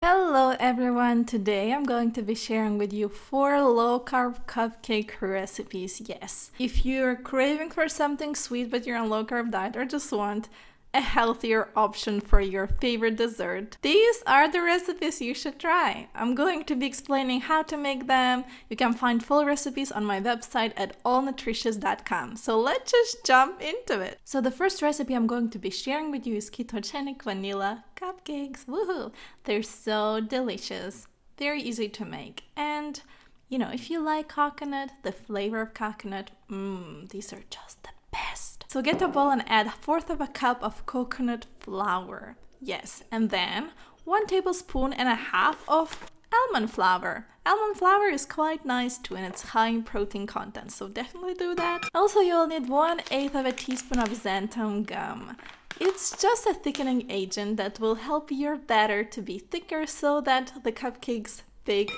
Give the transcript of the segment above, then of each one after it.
Hello everyone! Today I'm going to be sharing with you 4 low-carb cupcake recipes. Yes, if you're craving for something sweet but you're on low-carb diet or just want a healthier option for your favorite dessert, these are the recipes you should try. I'm going to be explaining how to make them. You can find full recipes on my website at allnutritious.com. So let's just jump into it. So the first recipe I'm going to be sharing with you is ketogenic vanilla cupcakes. Woohoo! They're so delicious, very easy to make, and if you like coconut, the flavor of coconut, these are just the best. So get a bowl and add 1/4 of a cup of coconut flour. Yes, and then 1 tablespoon and a half of almond flour. Almond flour is quite nice too, and it's high in protein content, so definitely do that. Also, you'll need 1/8 of a teaspoon of xanthan gum. It's just a thickening agent that will help your batter to be thicker so that the cupcakes bake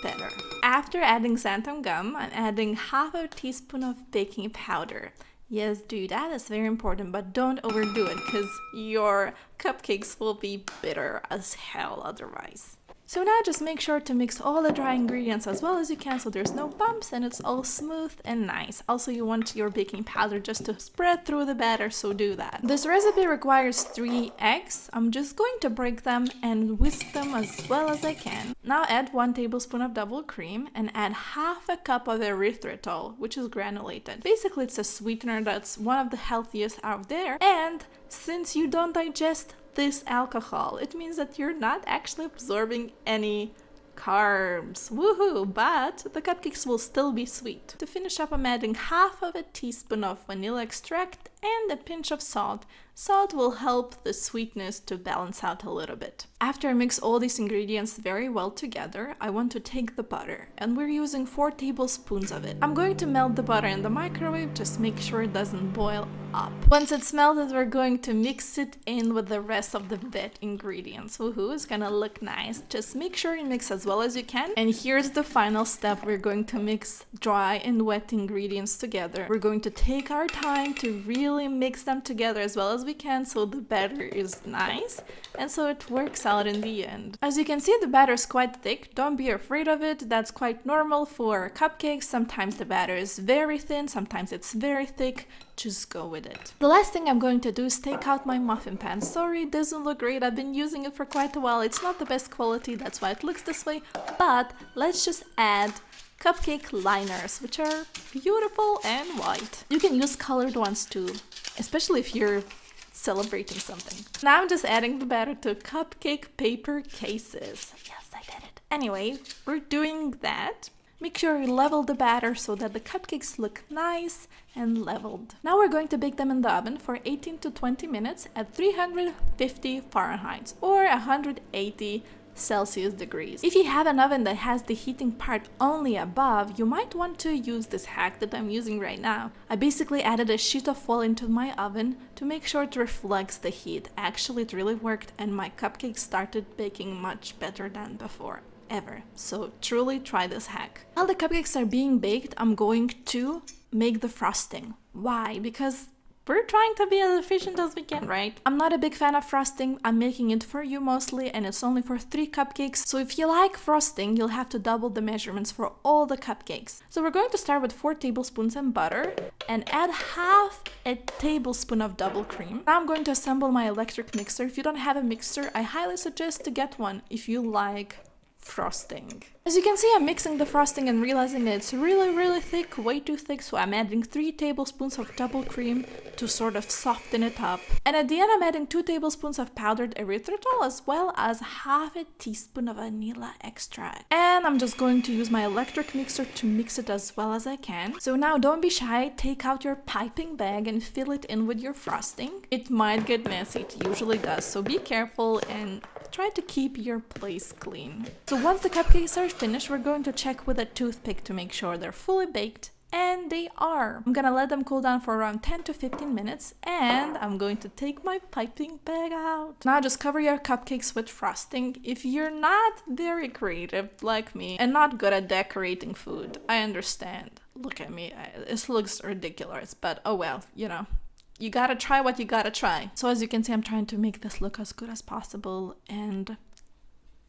better. After adding xanthan gum, I'm adding 1/2 teaspoon of baking powder. Yes, do that, it's very important, but don't overdo it because your cupcakes will be bitter as hell otherwise. So now just make sure to mix all the dry ingredients as well as you can so there's no bumps and it's all smooth and nice. Also, you want your baking powder just to spread through the batter, so do that. This recipe requires 3 eggs. I'm just going to break them and whisk them as well as I can. Now add 1 tablespoon of double cream and add 1/2 cup of erythritol, which is granulated. Basically, it's a sweetener that's one of the healthiest out there, and since you don't digest this alcohol, it means that you're not actually absorbing any carbs. Woohoo! But the cupcakes will still be sweet. To finish up, I'm adding 1/2 teaspoon of vanilla extract and a pinch of salt. Salt will help the sweetness to balance out a little bit. After I mix all these ingredients very well together, I want to take the butter, and we're using 4 tablespoons of it. I'm going to melt the butter in the microwave, just make sure it doesn't boil up. Once it's melted, we're going to mix it in with the rest of the wet ingredients. Woohoo, it's gonna look nice. Just make sure you mix as well as you can. And here's the final step. We're going to mix dry and wet ingredients together. We're going to take our time to really mix them together as well as we can so the batter is nice and so it works out in the end. As you can see, the batter is quite thick. Don't be afraid of it. That's quite normal for cupcakes. Sometimes the batter is very thin, sometimes it's very thick. Just go with it. The last thing I'm going to do is take out my muffin pan. Sorry, it doesn't look great. I've been using it for quite a while. It's not the best quality, that's why it looks this way, but let's just add cupcake liners, which are beautiful and white. You can use colored ones too, especially if you're celebrating something. Now I'm just adding the batter to cupcake paper cases. Yes, I did it. Anyway, we're doing that. Make sure you level the batter so that the cupcakes look nice and leveled. Now we're going to bake them in the oven for 18 to 20 minutes at 350 Fahrenheit or 180 Celsius degrees. If you have an oven that has the heating part only above, you might want to use this hack that I'm using right now. I basically added a sheet of foil into my oven to make sure it reflects the heat. Actually, it really worked and my cupcakes started baking much better than before. Ever. So truly try this hack. While the cupcakes are being baked, I'm going to make the frosting. Why? Because we're trying to be as efficient as we can, right? I'm not a big fan of frosting. I'm making it for you mostly, and it's only for 3 cupcakes. So if you like frosting, you'll have to double the measurements for all the cupcakes. So we're going to start with 4 tablespoons of butter and add 1/2 tablespoon of double cream. Now I'm going to assemble my electric mixer. If you don't have a mixer, I highly suggest to get one if you like frosting. As you can see, I'm mixing the frosting and realizing that it's really thick, way too thick, so I'm adding 3 tablespoons of double cream to sort of soften it up. And at the end, I'm adding 2 tablespoons of powdered erythritol as well as 1/2 teaspoon of vanilla extract. And I'm just going to use my electric mixer to mix it as well as I can. So now don't be shy, take out your piping bag and fill it in with your frosting. It might get messy, it usually does, so be careful and try to keep your place clean. So once the cupcakes are finished, we're going to check with a toothpick to make sure they're fully baked, and they are. I'm gonna let them cool down for around 10 to 15 minutes, and I'm going to take my piping bag out. Now just cover your cupcakes with frosting. If you're not very creative like me and not good at decorating food, I understand. Look at me, this looks ridiculous, but oh well, you gotta try what you gotta try. So as you can see, I'm trying to make this look as good as possible, and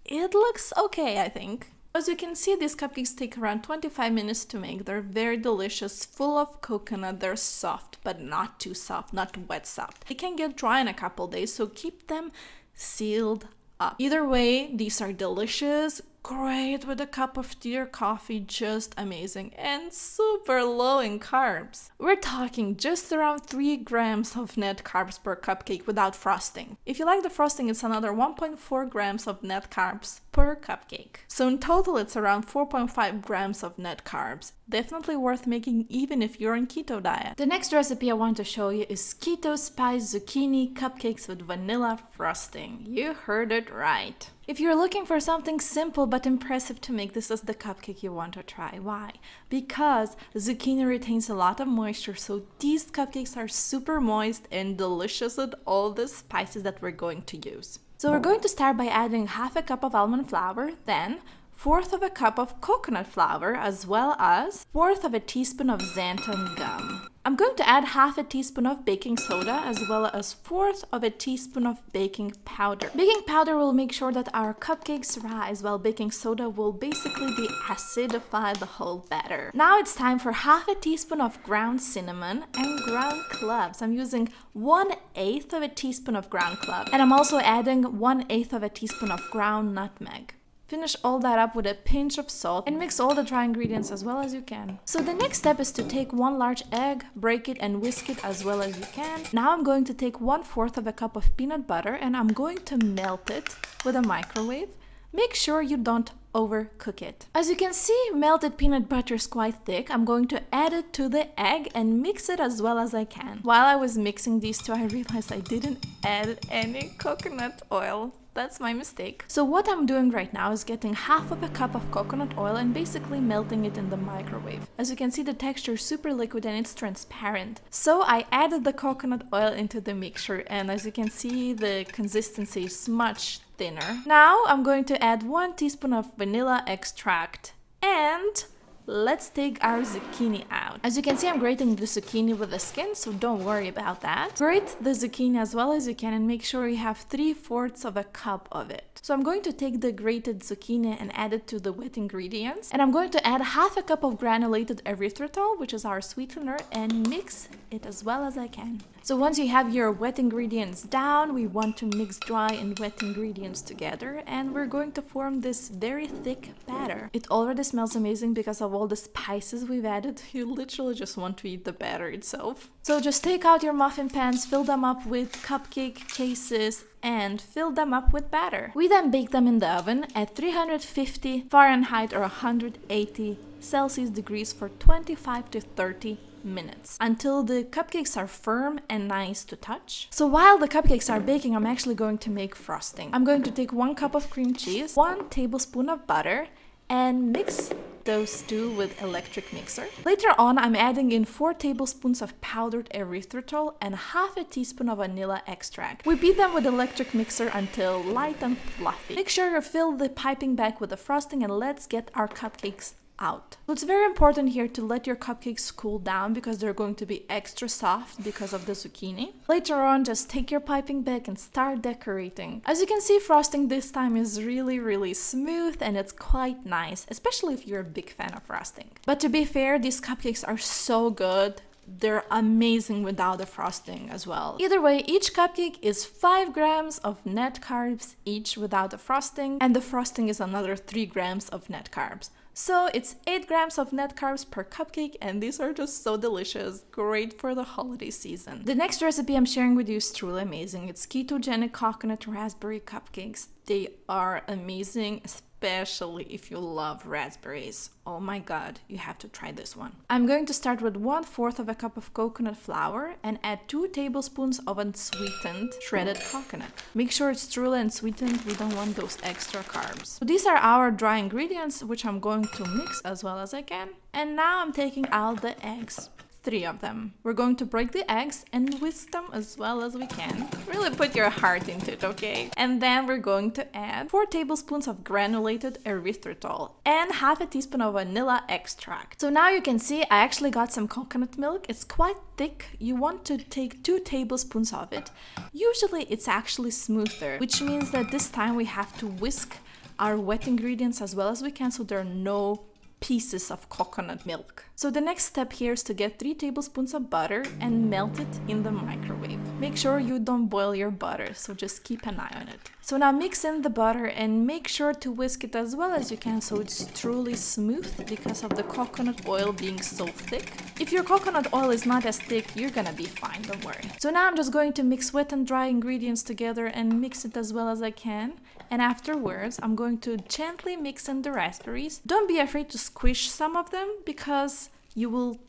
it looks okay, I think. As you can see, these cupcakes take around 25 minutes to make. They're very delicious, full of coconut. They're soft, but not too soft, not wet soft. They can get dry in a couple days, so keep them sealed up. Either way, these are delicious, great with a cup of tea or coffee, just amazing, and super low in carbs. We're talking just around 3 grams of net carbs per cupcake without frosting. If you like the frosting, it's another 1.4 grams of net carbs per cupcake. So in total, it's around 4.5 grams of net carbs. Definitely worth making even if you're on keto diet. The next recipe I want to show you is keto spice zucchini cupcakes with vanilla frosting. You heard it right. If you're looking for something simple but impressive to make, this is the cupcake you want to try. Why? Because zucchini retains a lot of moisture, so these cupcakes are super moist and delicious with all the spices that we're going to use. So we're going to start by adding half a cup of almond flour, then 1/4 of a cup of coconut flour, as well as 1/4 of a teaspoon of xanthan gum. I'm going to add half a teaspoon of baking soda, as well as 1/4 of a teaspoon of baking powder. Baking powder will make sure that our cupcakes rise, while baking soda will basically de-acidify the whole batter. Now it's time for half a teaspoon of ground cinnamon and ground cloves. I'm using 1/8 of a teaspoon of ground clove, and I'm also adding 1/8 of a teaspoon of ground nutmeg. Finish all that up with a pinch of salt and mix all the dry ingredients as well as you can. So the next step is to take 1 large egg, break it and whisk it as well as you can. Now I'm going to take 1/4 of a cup of peanut butter and I'm going to melt it with a microwave. Make sure you don't overcook it. As you can see, melted peanut butter is quite thick. I'm going to add it to the egg and mix it as well as I can. While I was mixing these two, I realized I didn't add any coconut oil. That's my mistake. So what I'm doing right now is getting half of a cup of coconut oil and basically melting it in the microwave. As you can see, the texture is super liquid and it's transparent. So I added the coconut oil into the mixture, and as you can see, the consistency is much thinner. Now I'm going to add 1 teaspoon of vanilla extract, and let's take our zucchini out. As you can see, I'm grating the zucchini with the skin, so don't worry about that. Grate the zucchini as well as you can and make sure you have 3/4 of a cup of it. So I'm going to take the grated zucchini and add it to the wet ingredients. And I'm going to add half a cup of granulated erythritol, which is our sweetener, and mix it as well as I can. So once you have your wet ingredients down, we want to mix dry and wet ingredients together, and we're going to form this very thick batter. It already smells amazing because of all the spices we've added. You literally just want to eat the batter itself. So just take out your muffin pans, fill them up with cupcake cases, and fill them up with batter. We then bake them in the oven at 350 Fahrenheit or 180 Celsius degrees for 25 to 30 minutes until the cupcakes are firm and nice to touch. So while the cupcakes are baking, I'm actually going to make frosting. I'm going to take 1 cup of cream cheese, 1 tablespoon of butter, and mix those two with electric mixer. Later on, I'm adding in 4 tablespoons of powdered erythritol and half a teaspoon of vanilla extract. We beat them with electric mixer until light and fluffy. Make sure you fill the piping bag with the frosting, and let's get our cupcakes out. So it's very important here to let your cupcakes cool down because they're going to be extra soft because of the zucchini. Later on, just take your piping bag and start decorating. As you can see, frosting this time is really smooth and it's quite nice, especially if you're a big fan of frosting. But to be fair, these cupcakes are so good. They're amazing without the frosting as well. Either way, each cupcake is 5 grams of net carbs each without the frosting, and the frosting is another 3 grams of net carbs. So it's 8 grams of net carbs per cupcake, and these are just so delicious, great for the holiday season. The next recipe I'm sharing with you is truly amazing. It's ketogenic coconut raspberry cupcakes. They are amazing, especially if you love raspberries. Oh my god, you have to try this one. I'm going to start with 1/4 of a cup of coconut flour and add 2 tablespoons of unsweetened shredded coconut. Make sure it's truly unsweetened, we don't want those extra carbs. So these are our dry ingredients, which I'm going to mix as well as I can. And now I'm taking out the eggs. 3 of them. We're going to break the eggs and whisk them as well as we can. Really put your heart into it, okay? And then we're going to add 4 tablespoons of granulated erythritol and half a teaspoon of vanilla extract. So now you can see I actually got some coconut milk. It's quite thick. You want to take 2 tablespoons of it. Usually it's actually smoother, which means that this time we have to whisk our wet ingredients as well as we can so there are no pieces of coconut milk. So the next step here is to get 3 tablespoons of butter and melt it in the microwave. Make sure you don't boil your butter, so just keep an eye on it. So now mix in the butter and make sure to whisk it as well as you can so it's truly smooth because of the coconut oil being so thick. If your coconut oil is not as thick, you're gonna be fine, don't worry. So now I'm just going to mix wet and dry ingredients together and mix it as well as I can. And afterwards, I'm going to gently mix in the raspberries. Don't be afraid to squish some of them because you will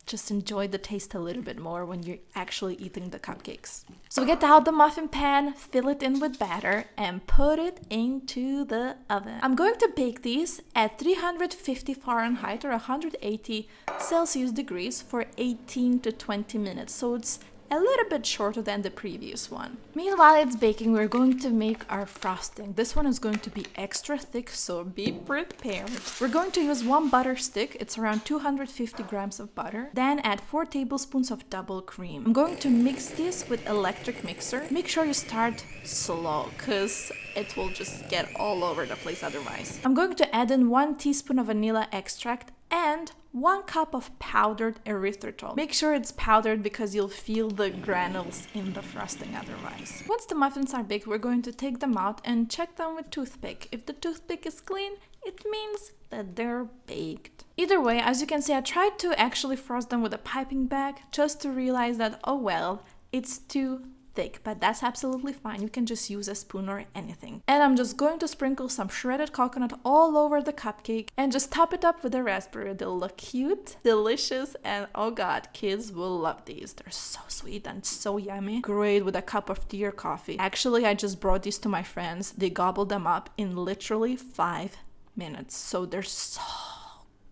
just enjoy the taste a little bit more when you're actually eating the cupcakes. So get out the muffin pan, fill it in with batter, and put it into the oven. I'm going to bake these at 350 Fahrenheit or 180 Celsius degrees for 18 to 20 minutes. So it's a little bit shorter than the previous one. Meanwhile it's baking, we're going to make our frosting. This one is going to be extra thick, so be prepared. We're going to use 1 butter stick, it's around 250 grams of butter. Then add 4 tablespoons of double cream. I'm going to mix this with electric mixer. Make sure you start slow, because it will just get all over the place otherwise. I'm going to add in 1 teaspoon of vanilla extract and 1 cup of powdered erythritol. Make sure it's powdered because you'll feel the granules in the frosting otherwise. Once the muffins are baked, we're going to take them out and check them with toothpick. If the toothpick is clean, it means that they're baked. Either way, as you can see, I tried to actually frost them with a piping bag just to realize that, oh well, it's too thick, but that's absolutely fine. You can just use a spoon or anything. And I'm just going to sprinkle some shredded coconut all over the cupcake and just top it up with a raspberry. They'll look cute, delicious, and oh god, kids will love these. They're so sweet and so yummy. Great with a cup of tea or coffee. Actually, I just brought these to my friends. They gobbled them up in literally 5 minutes. So they're so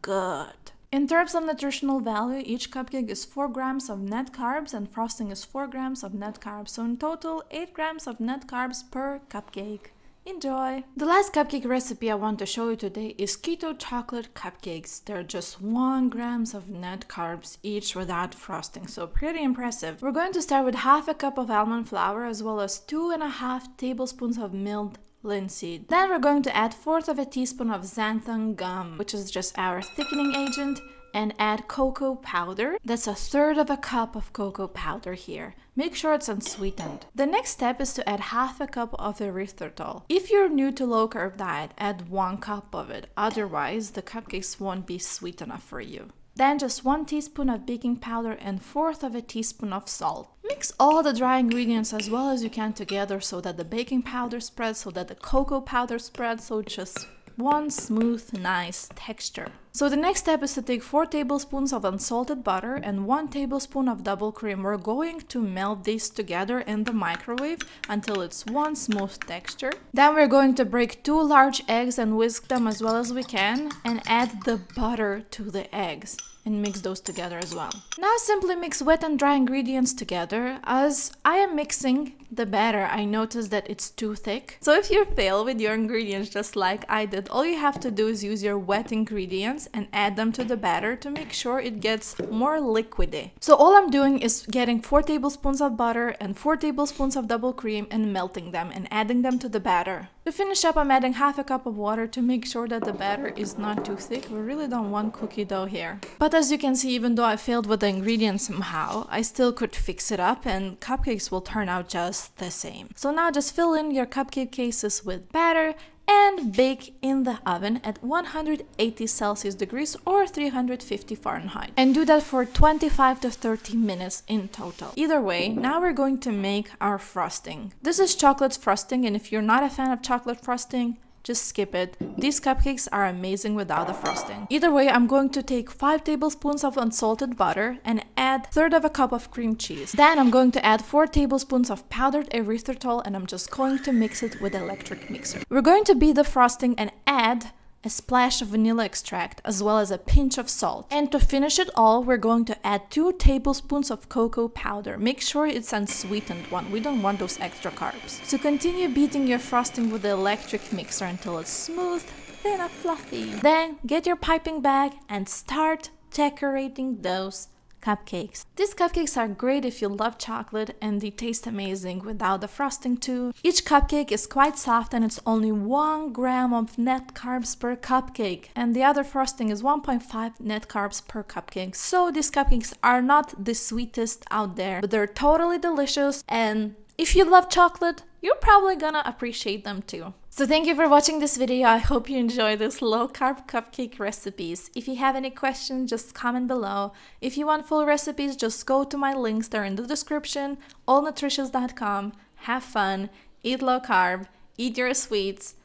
good. In terms of nutritional value, each cupcake is 4 grams of net carbs and frosting is 4 grams of net carbs. So in total, 8 grams of net carbs per cupcake. Enjoy! The last cupcake recipe I want to show you today is keto chocolate cupcakes. They're just 1 grams of net carbs each without frosting, so pretty impressive. We're going to start with half a cup of almond flour as well as 2.5 tablespoons of milled linseed. Then we're going to add 1/4 of a teaspoon of xanthan gum, which is just our thickening agent, and add cocoa powder. That's 1/3 of a cup of cocoa powder here. Make sure it's unsweetened. The next step is to add half a cup of erythritol. If you're new to low carb diet, add 1 cup of it. Otherwise, the cupcakes won't be sweet enough for you. Then just 1 teaspoon of baking powder and 1/4 of a teaspoon of salt. Mix all the dry ingredients as well as you can together so that the baking powder spreads, so that the cocoa powder spreads, so just one smooth, nice texture. So the next step is to take 4 tablespoons of unsalted butter and 1 tablespoon of double cream. We're going to melt these together in the microwave until it's one smooth texture. Then we're going to break 2 large eggs and whisk them as well as we can and add the butter to the eggs and mix those together as well. Now simply mix wet and dry ingredients together. As I am mixing the batter, I noticed that it's too thick. So if you fail with your ingredients just like I did, all you have to do is use your wet ingredients and add them to the batter to make sure it gets more liquidy. So all I'm doing is getting 4 tablespoons of butter and 4 tablespoons of double cream and melting them and adding them to the batter. To finish up, I'm adding half a cup of water to make sure that the batter is not too thick. We really don't want cookie dough here. But as you can see, even though I failed with the ingredients somehow, I still could fix it up and cupcakes will turn out just the same. So now just fill in your cupcake cases with batter and bake in the oven at 180 Celsius degrees or 350 Fahrenheit. And do that for 25 to 30 minutes in total. Either way, now we're going to make our frosting. This is chocolate frosting, and if you're not a fan of chocolate frosting, just skip it. These cupcakes are amazing without the frosting. Either way, I'm going to take 5 tablespoons of unsalted butter and add 1/3 of a cup of cream cheese. Then I'm going to add 4 tablespoons of powdered erythritol and I'm just going to mix it with electric mixer. We're going to beat the frosting and add a splash of vanilla extract as well as a pinch of salt. And to finish it all, we're going to add 2 tablespoons of cocoa powder. Make sure it's unsweetened one. We don't want those extra carbs. So continue beating your frosting with the electric mixer until it's smooth, thin and fluffy. Then get your piping bag and start decorating those cupcakes. These cupcakes are great if you love chocolate, and they taste amazing without the frosting too. Each cupcake is quite soft and it's only 1 gram of net carbs per cupcake, and the other frosting is 1.5 net carbs per cupcake. So these cupcakes are not the sweetest out there, but they're totally delicious, and if you love chocolate, you're probably gonna appreciate them too. So thank you for watching this video. I hope you enjoy this low-carb cupcake recipes. If you have any questions, just comment below. If you want full recipes, just go to my links. They're in the description, allnutritious.com. Have fun, eat low carb, eat your sweets,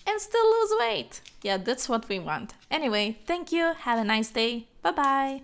and still lose weight. Yeah, that's what we want. Anyway, thank you. Have a nice day. Bye-bye.